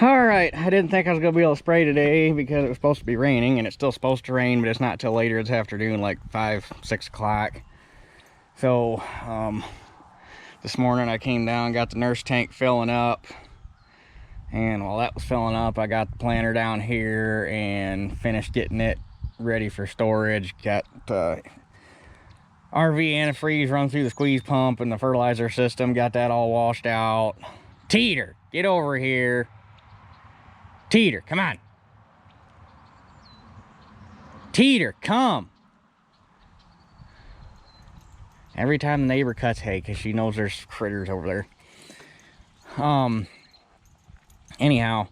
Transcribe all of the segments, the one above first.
All right, I didn't think I was gonna be able to spray today because it was supposed to be raining, and it's still supposed to rain, but it's not till later this afternoon, like 5, 6 o'clock. So this morning I came down, got the nurse tank filling up, and while that was filling up, I got the planter down here and finished getting it ready for storage. Got the RV antifreeze run through the squeeze pump and the fertilizer system, got that all washed out. Teeter, get over here. Teeter, come on. Teeter, come. Every time the neighbor cuts hay, because she knows there's critters over there. Anyhow,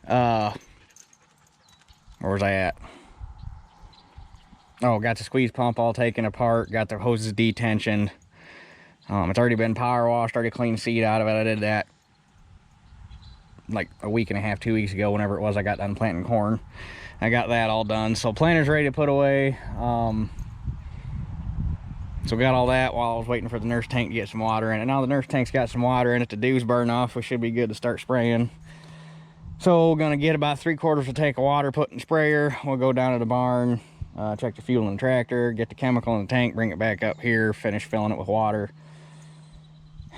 where was I at? Oh, got the squeeze pump all taken apart, got the hoses detensioned. It's already been power washed, already cleaned seed out of it. I did that like a week and a half, 2 weeks ago, whenever it was I got done planting corn. I got that all done, so planter's ready to put away. So got all that while I was waiting for the nurse tank to get some water in it. Now the nurse tank's got some water in it, the dew's burned off, we should be good to start spraying. So we're gonna get about 3/4 of a tank of water put in the sprayer. We'll go down to the barn, check the fuel in the tractor, get the chemical in the tank, bring it back up here, finish filling it with water,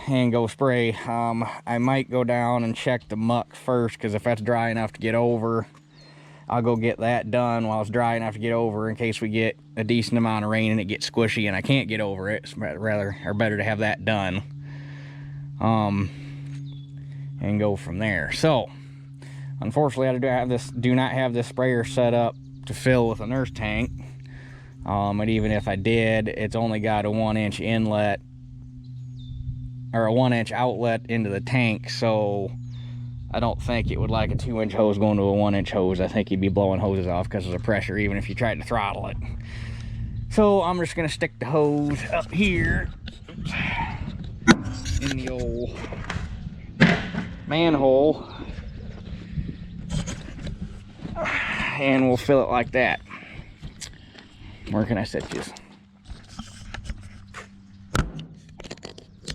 and go spray. I might go down and check the muck first, because if that's dry enough to get over, I'll go get that done while it's dry enough to get over, in case we get a decent amount of rain and it gets squishy and I can't get over it. It's better to have that done, and go from there. So unfortunately, I do not have this sprayer set up to fill with a nurse tank. And even if I did, it's only got a 1-inch inlet, or a 1-inch outlet into the tank, so I don't think it would like a 2-inch hose going to a 1-inch hose. I think you'd be blowing hoses off because of the pressure, even if you tried to throttle it. So I'm just gonna stick the hose up here in the old manhole, and we'll fill it like that. Where can I set this?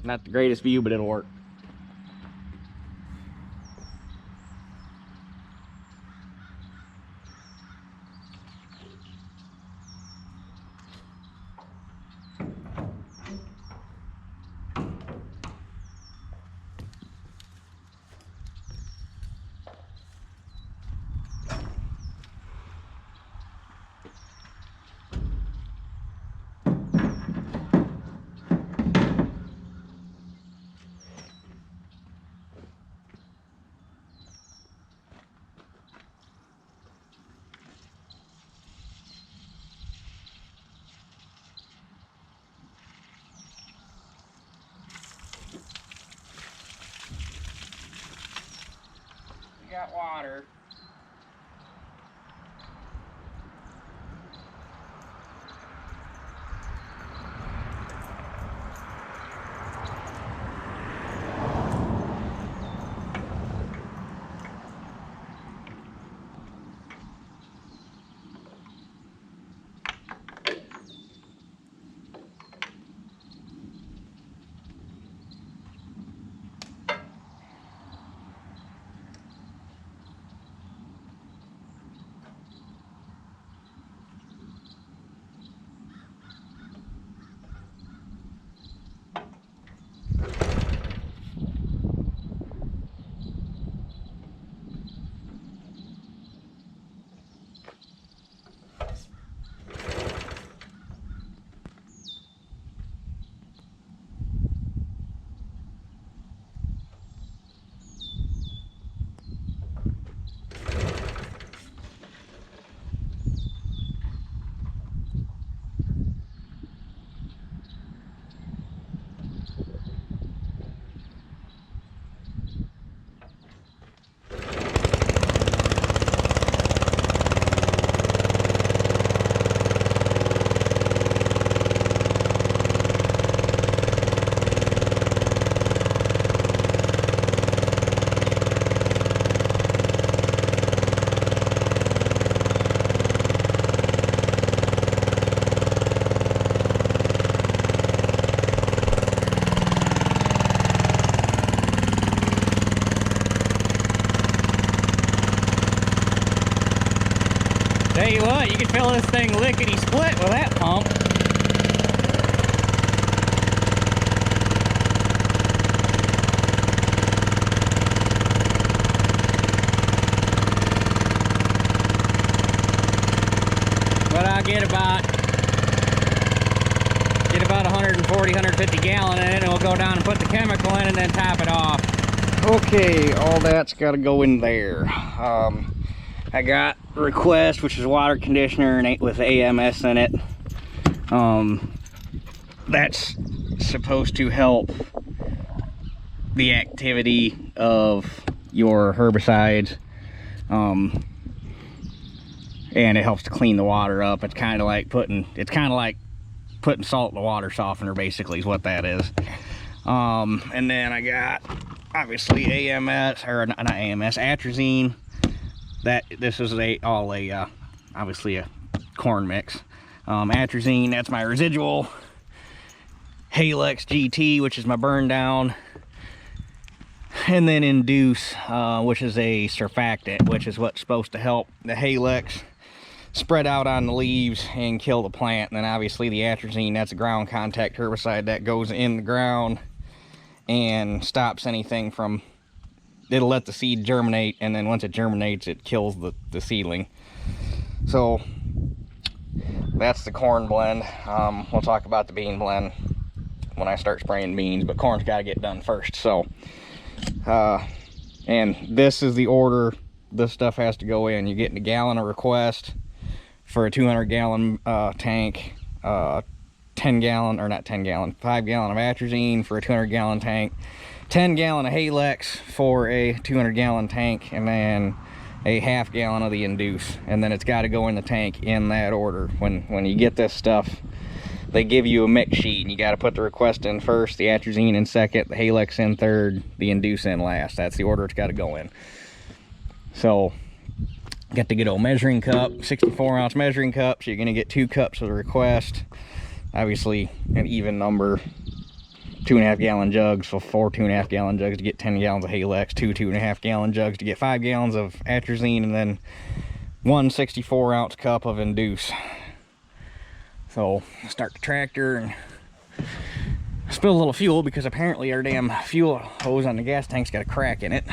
Not the greatest view, but it'll work. Got water. fill this thing lickety-split with that pump. But I get about 140, 150 gallon in it, and we'll go down and put the chemical in and then top it off. Okay, all that's got to go in there. I got Request, which is water conditioner and with AMS in it. That's supposed to help the activity of your herbicides, and it helps to clean the water up. It's kind of like putting salt in the water softener, basically, is what that is. And then I got obviously AMS, or not AMS, atrazine. This is obviously a corn mix. Atrazine, that's my residual. Halex GT, which is my burn down. And then Induce, which is a surfactant, which is what's supposed to help the Halex spread out on the leaves and kill the plant. And then obviously the atrazine, that's a ground contact herbicide that goes in the ground and stops anything from, it'll let the seed germinate, and then once it germinates, it kills the seedling. So that's the corn blend. We'll talk about the bean blend when I start spraying beans, but corn's got to get done first. So and this is the order this stuff has to go in. You're getting a gallon of Request for a 200 gallon tank, 5 gallon of atrazine for a 200 gallon tank, 10 gallon of Halex for a 200 gallon tank, and then a half gallon of the Induce. And then it's got to go in the tank in that order. When you get this stuff, they give you a mix sheet, and you got to put the Request in first, the atrazine in second, the Halex in third, the Induce in last. That's the order it's got to go in. So got the good old measuring cup, 64-ounce measuring cup. So you're going to get 2 cups of the Request. Obviously an even number, 2.5 gallon jugs, so 4 2.5 gallon jugs to get 10 gallons of Halex, 2 2.5 gallon jugs to get 5 gallons of atrazine, and then 1 64-ounce cup of Induce. So start the tractor and spill a little fuel, because apparently our damn fuel hose on the gas tank's got a crack in it.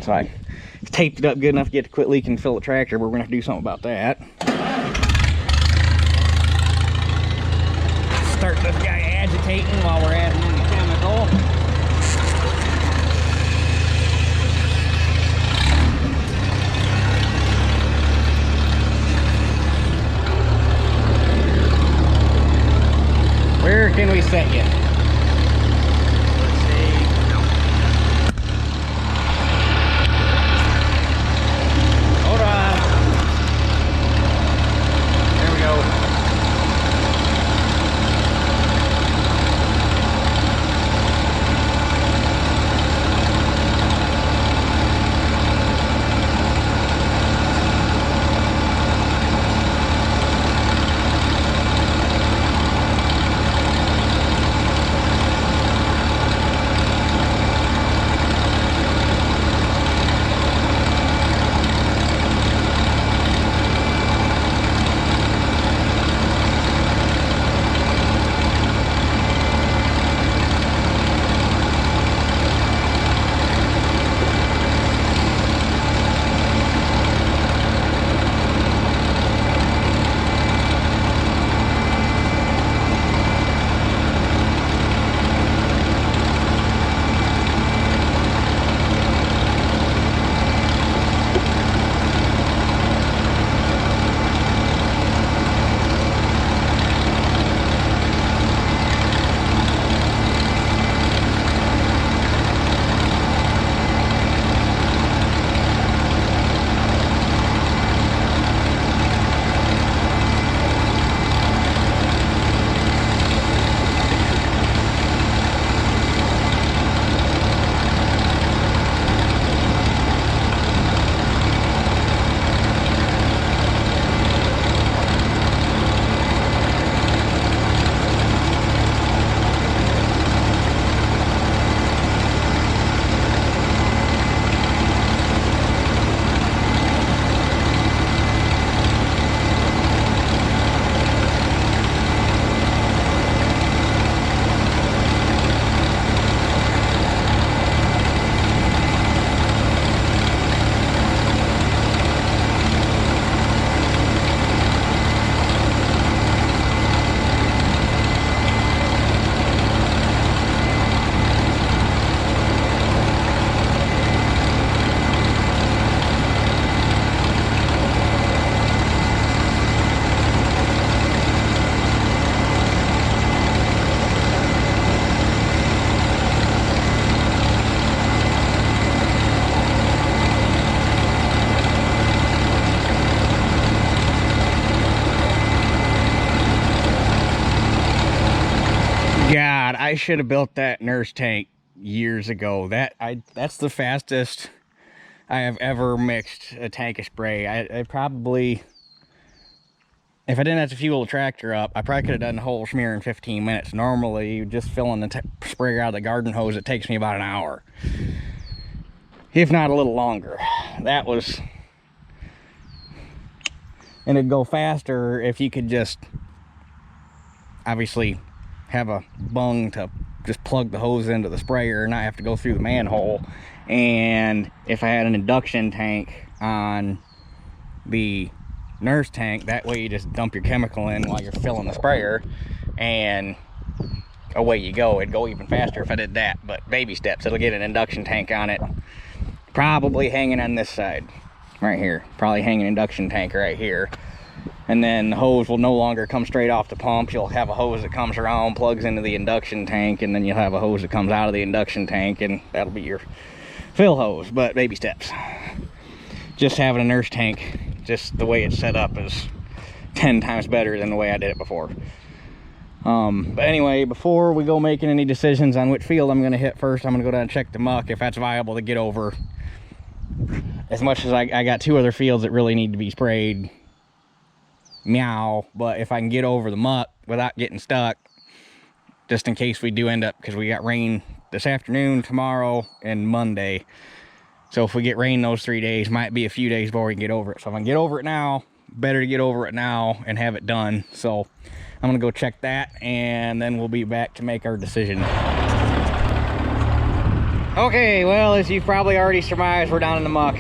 So I taped it up good enough to get it to quit leaking and fill the tractor, but we're gonna have to do something about that. Start this guy agitating while we're adding in the chemical. Where can we set you? Let's see. Hold on. There we go. God, I should have built that nurse tank years ago. That's the fastest I have ever mixed a tank of spray. I probably, if I didn't have to fuel the tractor up, I probably could have done the whole smear in 15 minutes. Normally, just filling the sprayer out of the garden hose, it takes me about an hour, if not a little longer. That was, and it'd go faster if you could just obviously have a bung to just plug the hose into the sprayer and not have to go through the manhole. And if I had an induction tank on the nurse tank, that way you just dump your chemical in while you're filling the sprayer and away you go. It'd go even faster if I did that, but baby steps. It'll get an induction tank on it, probably hanging on this side right here, probably hang an induction tank right here. And then the hose will no longer come straight off the pump. You'll have a hose that comes around, plugs into the induction tank, and then you'll have a hose that comes out of the induction tank, and that'll be your fill hose. But baby steps. Just having a nurse tank, just the way it's set up, is 10 times better than the way I did it before. But anyway, before we go making any decisions on which field I'm going to hit first, I'm going to go down and check the muck, if that's viable to get over. As much as I got 2 other fields that really need to be sprayed, meow, but if I can get over the muck without getting stuck, just in case we do end up, because we got rain this afternoon, tomorrow, and Monday. So if we get rain those 3 days, might be a few days before we can get over it. So if I can get over it now, better to get over it now and have it done. So I'm gonna go check that, and then we'll be back to make our decision. Okay, well, as you've probably already surmised, we're down in the muck.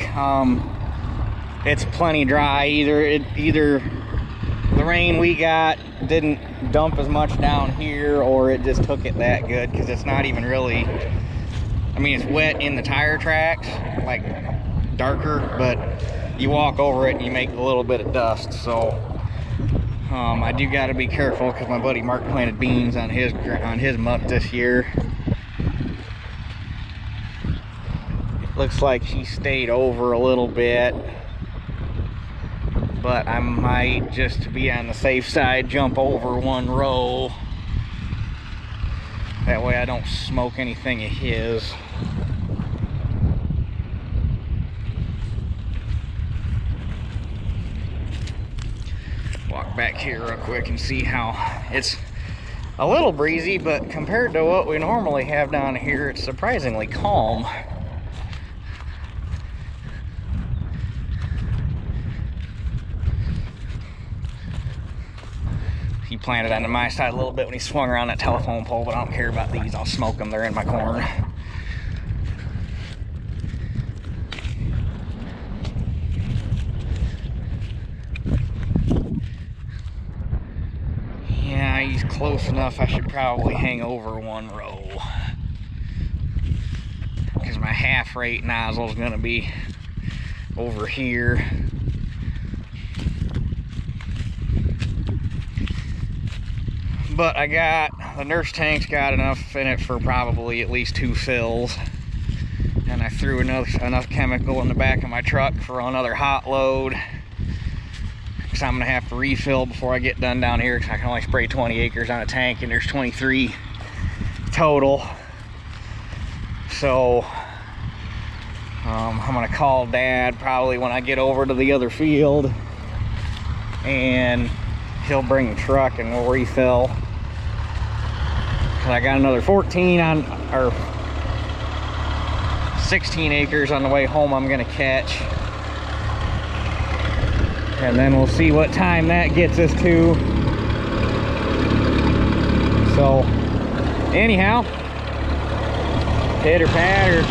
It's plenty dry. Either the rain we got didn't dump as much down here, or it just took it that good, because it's not even really, I mean, it's wet in the tire tracks, like darker, but you walk over it and you make a little bit of dust. So I do got to be careful, because my buddy Mark planted beans on his muck this year. It looks like she stayed over a little bit, but I might, just to be on the safe side, jump over 1 row. That way I don't smoke anything of his. Walk back here real quick and see how it's a little breezy, but compared to what we normally have down here, it's surprisingly calm. He planted onto my side a little bit when he swung around that telephone pole, but I don't care about these. I'll smoke them. They're in my corn. Yeah, he's close enough. I should probably hang over 1 row, because my half rate nozzle is going to be over here. But I got, the nurse tank's got enough in it for probably at least 2 fills. And I threw enough chemical in the back of my truck for another hot load, because I'm gonna have to refill before I get done down here, because I can only spray 20 acres on a tank, and there's 23 total. So I'm gonna call Dad probably when I get over to the other field, and he'll bring the truck and we'll refill. I got another 14 on, or 16 acres on the way home I'm gonna catch, and then we'll see what time that gets us to. So anyhow, pitter patter.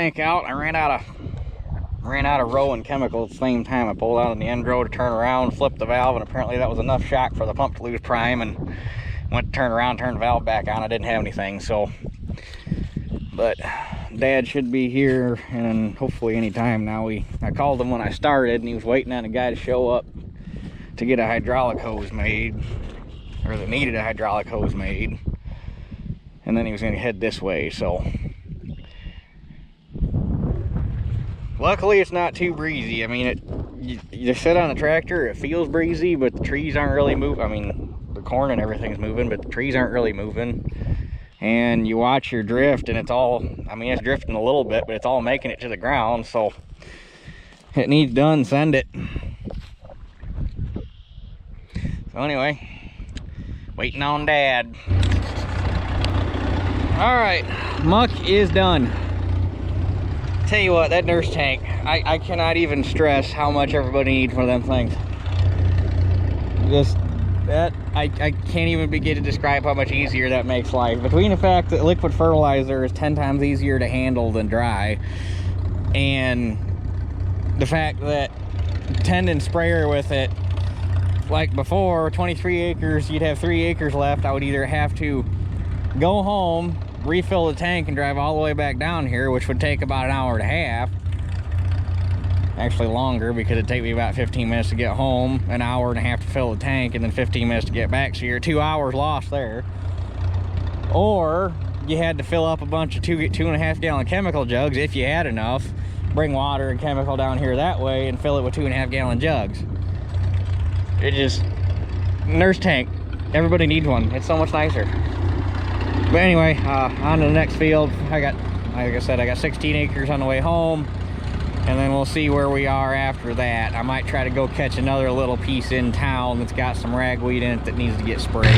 tank out. I ran out of row and chemical at the same time. I pulled out on the end row to turn around, flipped the valve, and apparently that was enough shock for the pump to lose prime, and went to turn around, turn the valve back on. I didn't have anything, so. But Dad should be here, and hopefully any time now. I called him when I started, and he was waiting on a guy to show up to get a hydraulic hose made, or that needed a hydraulic hose made, and then he was going to head this way. So luckily it's not too breezy. I mean, you sit on a tractor, it feels breezy, but the trees aren't really moving. I mean, the corn and everything's moving, but the trees aren't really moving. And you watch your drift, and it's all, I mean, it's drifting a little bit, but it's all making it to the ground. So it needs done, send it. So anyway, waiting on Dad. All right, muck is done. Tell you what, that nurse tank, I cannot even stress how much everybody needs one of them things. Just that, I can't even begin to describe how much easier that makes life. Between the fact that liquid fertilizer is 10 times easier to handle than dry, and the fact that tendon sprayer with it, like before, 23 acres, you'd have 3 acres left. I would either have to go home, refill the tank, and drive all the way back down here, which would take about an hour and a half. Actually longer, because it'd take me about 15 minutes to get home, an hour and a half to fill the tank, and then 15 minutes to get back. So you're 2 hours lost there. Or you had to fill up a bunch of 2.5 gallon chemical jugs if you had enough, bring water and chemical down here that way, and fill it with 2.5 gallon jugs. It just, nurse tank, everybody needs one. It's so much nicer. But anyway, on to the next field. Like I said, I got 16 acres on the way home, and then we'll see where we are after that. I might try to go catch another little piece in town that's got some ragweed in it that needs to get sprayed.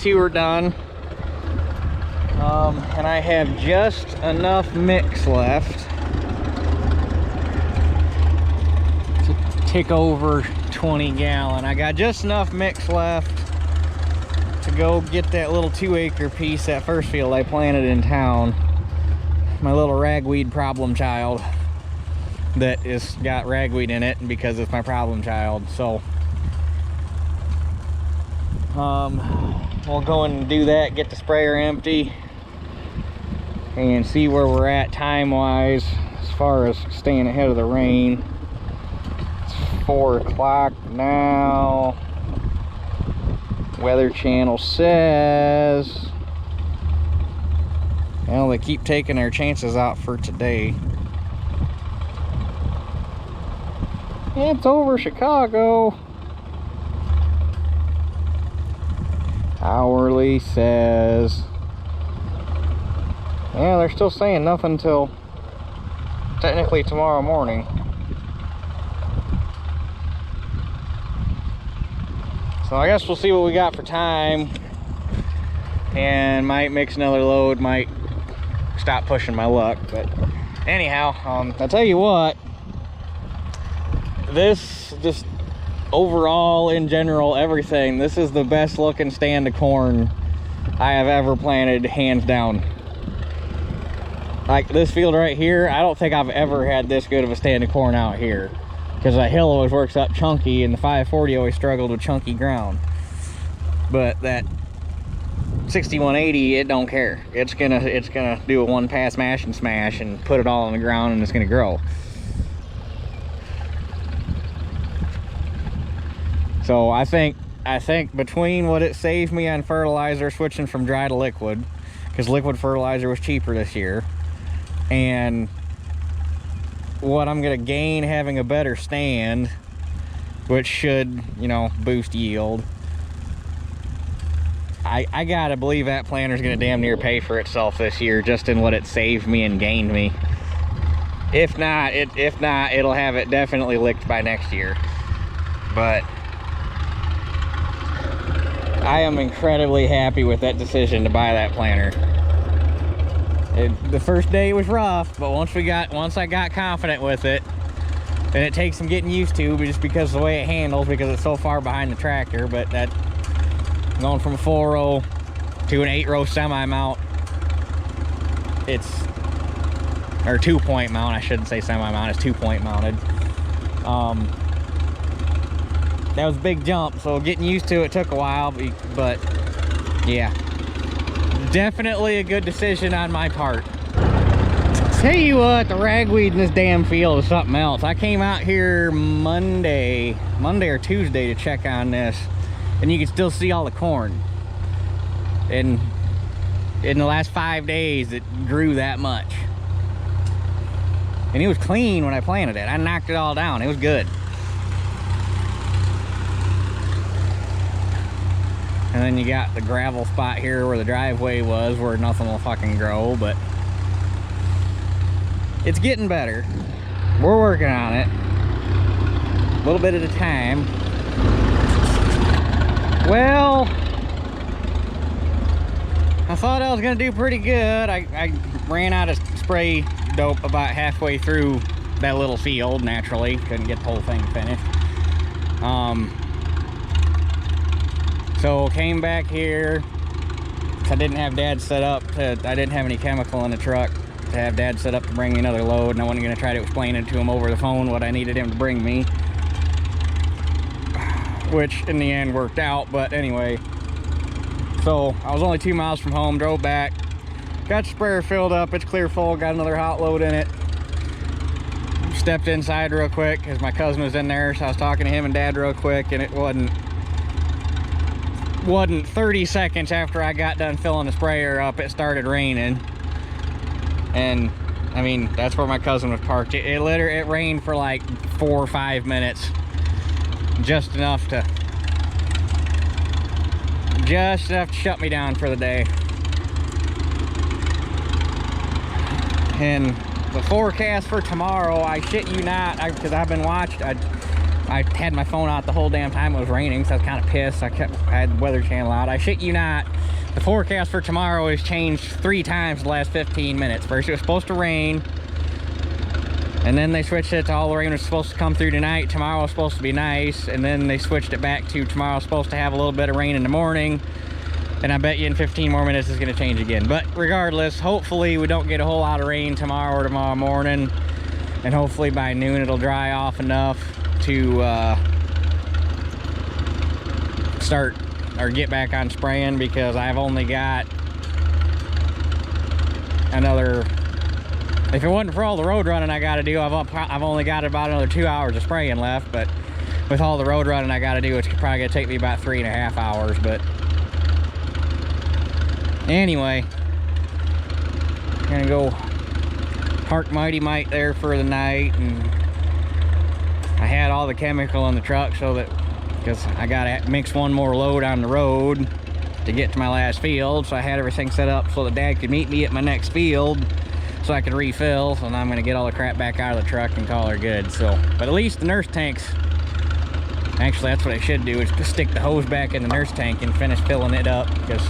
two are done. And I have just enough mix left to tick over 20 gallon. I got just enough mix left to go get that little 2-acre piece, that first field I planted in town. My little ragweed problem child that is got ragweed in it because it's my problem child. So we'll go and do that, get the sprayer empty, and see where we're at time-wise as far as staying ahead of the rain. It's 4 o'clock now. Weather Channel says, well, they keep taking their chances out for today. It's over Chicago. Hourly says, yeah, they're still saying nothing till technically tomorrow morning. So I guess we'll see what we got for time, and might mix another load, might stop pushing my luck. But anyhow, I'll tell you what, this just overall, in general, everything, this is the best looking stand of corn I have ever planted, hands down. Like this field right here, I don't think I've ever had this good of a stand of corn out here, because the hill always works up chunky and the 540 always struggled with chunky ground. But that 6180, it don't care. It's gonna do a one pass mash and smash and put it all on the ground, and it's gonna grow. So I think between what it saved me on fertilizer, switching from dry to liquid, because liquid fertilizer was cheaper this year, and what I'm gonna gain having a better stand, which should, you know, boost yield, I gotta believe that planter's gonna damn near pay for itself this year, just in what it saved me and gained me. If not, it'll have it definitely licked by next year. But I am incredibly happy with that decision to buy that planter. The first day was rough, but once I got confident with it, and it takes some getting used to, just because of the way it handles, because it's so far behind the tractor. But that, going from a 4-row to an 8-row semi mount, or 2-point mount, I shouldn't say semi mount, it's 2-point mounted. That was a big jump, so getting used to it took a while, but yeah, definitely a good decision on my part. Tell you what, the ragweed in this damn field is something else. I came out here Monday or Tuesday to check on this, and you can still see all the corn. And in the last 5 days, it grew that much. And it was clean when I planted it. I knocked it all down. It was good. And then you got the gravel spot here where the driveway was, where nothing will fucking grow, but it's getting better. We're working on it, a little bit at a time. Well, I thought I was gonna do pretty good. I ran out of spray dope about halfway through that little field, naturally. Couldn't get the whole thing finished. So came back here. I didn't have Dad set up I didn't have any chemical in the truck to have Dad set up to bring me another load, and I wasn't gonna try to explain it to him over the phone what I needed him to bring me, which in the end worked out. But anyway, so I was only 2 miles from home, drove back, got the sprayer filled up, it's clear full, got another hot load in it. Stepped inside real quick because my cousin was in there, so I was talking to him and Dad real quick, and it wasn't 30 seconds after I got done filling the sprayer up, it started raining. And I mean, that's where my cousin was parked. It rained for like 4 or 5 minutes, just enough to shut me down for the day. And the forecast for tomorrow, I shit you not, because I've been watching, I had my phone out the whole damn time it was raining, so I was kind of pissed. I had the Weather Channel out. I shit you not, the forecast for tomorrow has changed 3 times in the last 15 minutes. First it was supposed to rain, and then they switched it to all the rain was supposed to come through tonight. Tomorrow was supposed to be nice, and then they switched it back to tomorrow's supposed to have a little bit of rain in the morning. And I bet you in 15 more minutes it's gonna change again. But regardless, hopefully we don't get a whole lot of rain tomorrow or tomorrow morning. And hopefully by noon it'll dry off enough to start or get back on spraying, because I've only got another, if it wasn't for all the road running I gotta do, I've only got about another 2 hours of spraying left. But with all the road running I gotta do, it's probably gonna take me about 3.5 hours. But anyway, gonna go park Mighty Mite there for the night. And I had all the chemical in the truck so that, because I gotta mix one more load on the road to get to my last field, so I had everything set up so that Dad could meet me at my next field so I could refill. So now I'm gonna get all the crap back out of the truck and call her good. So, but at least the nurse tanks, actually that's what I should do, is just stick the hose back in the nurse tank and finish filling it up, because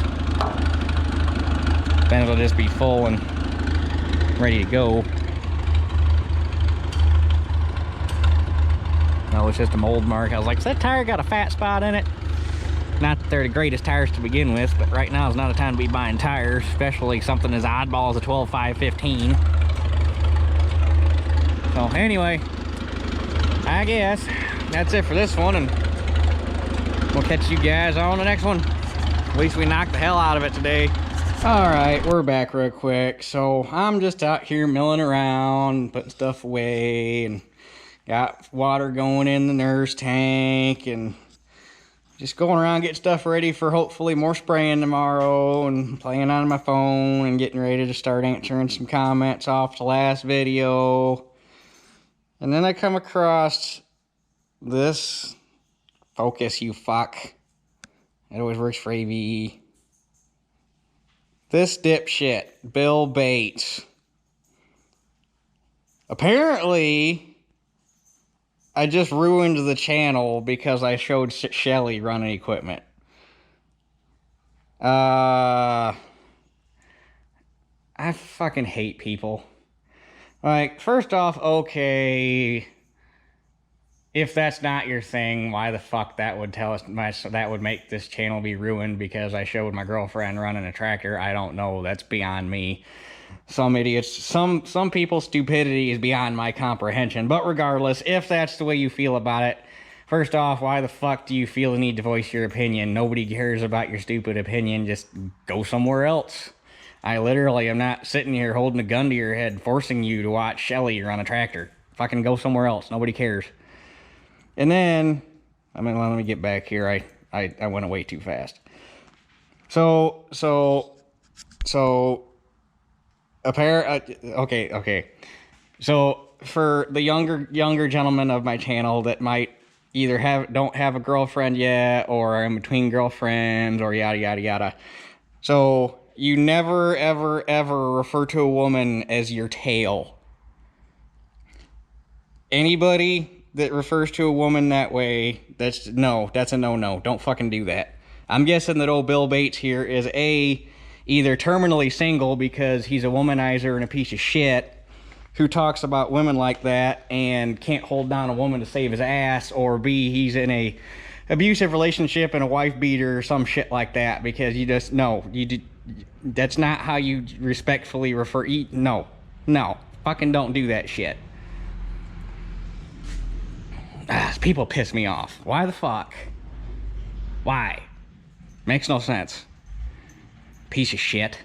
then it'll just be full and ready to go. No, it's just a mold mark. I was like, is that tire got a fat spot in it? Not that they're the greatest tires to begin with, but right now is not a time to be buying tires, especially something as oddball as a 12.515. So anyway, I guess that's it for this one, and we'll catch you guys on the next one. At least we knocked the hell out of it today. All right, we're back real quick. So I'm just out here milling around, putting stuff away, and got water going in the nurse tank, and just going around getting stuff ready for hopefully more spraying tomorrow, and playing on my phone and getting ready to start answering some comments off the last video. And then I come across this, focus you fuck, it always works for AVE. This dipshit, Bill Bates. Apparently, I just ruined the channel because I showed Shelly running equipment. I fucking hate people. Like, first off, okay, if that's not your thing, why the fuck that would tell us, that would make this channel be ruined because I showed my girlfriend running a tractor? I don't know, that's beyond me. Some idiots, some people's stupidity is beyond my comprehension. But regardless, if that's the way you feel about it, first off, why the fuck do you feel the need to voice your opinion? Nobody cares about your stupid opinion. Just go somewhere else. I literally am not sitting here holding a gun to your head forcing you to watch Shelly run a tractor. Fucking go somewhere else. Nobody cares. And then, I mean, let me get back here. I went way too fast. So, okay. So, for the younger gentlemen of my channel that might either don't have a girlfriend yet, or are in between girlfriends, or yada, yada, yada. So, you never, ever, ever refer to a woman as your tail. Anybody that refers to a woman that way, that's a no-no. Don't fucking do that. I'm guessing that old Bill Bates here is either terminally single because he's a womanizer and a piece of shit who talks about women like that and can't hold down a woman to save his ass, or B, he's in a abusive relationship and a wife beater or some shit like that, because you just, no, that's not how you respectfully refer, no, fucking don't do that shit. People piss me off. Why the fuck? Why? Makes no sense. Piece of shit.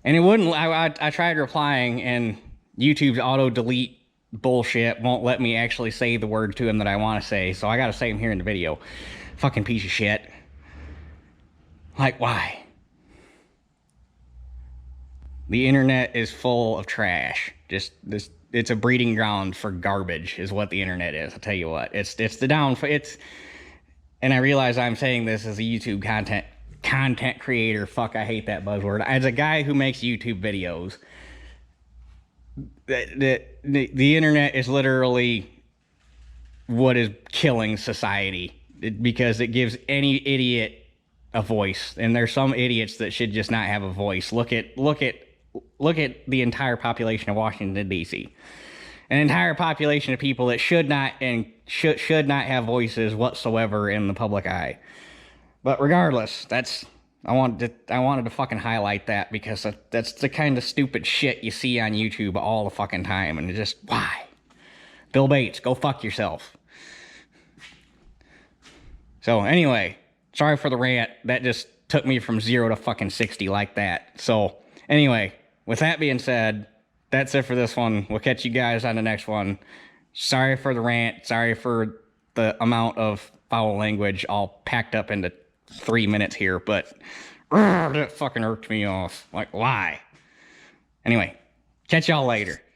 And it wouldn't, I tried replying, and YouTube's auto-delete bullshit won't let me actually say the word to him that I want to say, so I gotta say him here in the video. Fucking piece of shit. Like, why? The internet is full of trash. Just this. It's a breeding ground for garbage is what the internet is. I'll tell you what. It's the and I realize I'm saying this as a YouTube content creator. Fuck, I hate that buzzword. As a guy who makes YouTube videos, the internet is literally what is killing society, because it gives any idiot a voice, and there's some idiots that should just not have a voice. Look at the entire population of Washington D.C. An entire population of people that should not should not have voices whatsoever in the public eye. But regardless, I wanted to fucking highlight that, because that's the kind of stupid shit you see on YouTube all the fucking time, and it's just, why? Bill Bates, go fuck yourself. So anyway, sorry for the rant. That just took me from 0 to fucking 60 like that. So anyway, with that being said, that's it for this one. We'll catch you guys on the next one. Sorry for the rant. Sorry for the amount of foul language all packed up into 3 minutes here, but that fucking irked me off. Like, why? Anyway, catch y'all later.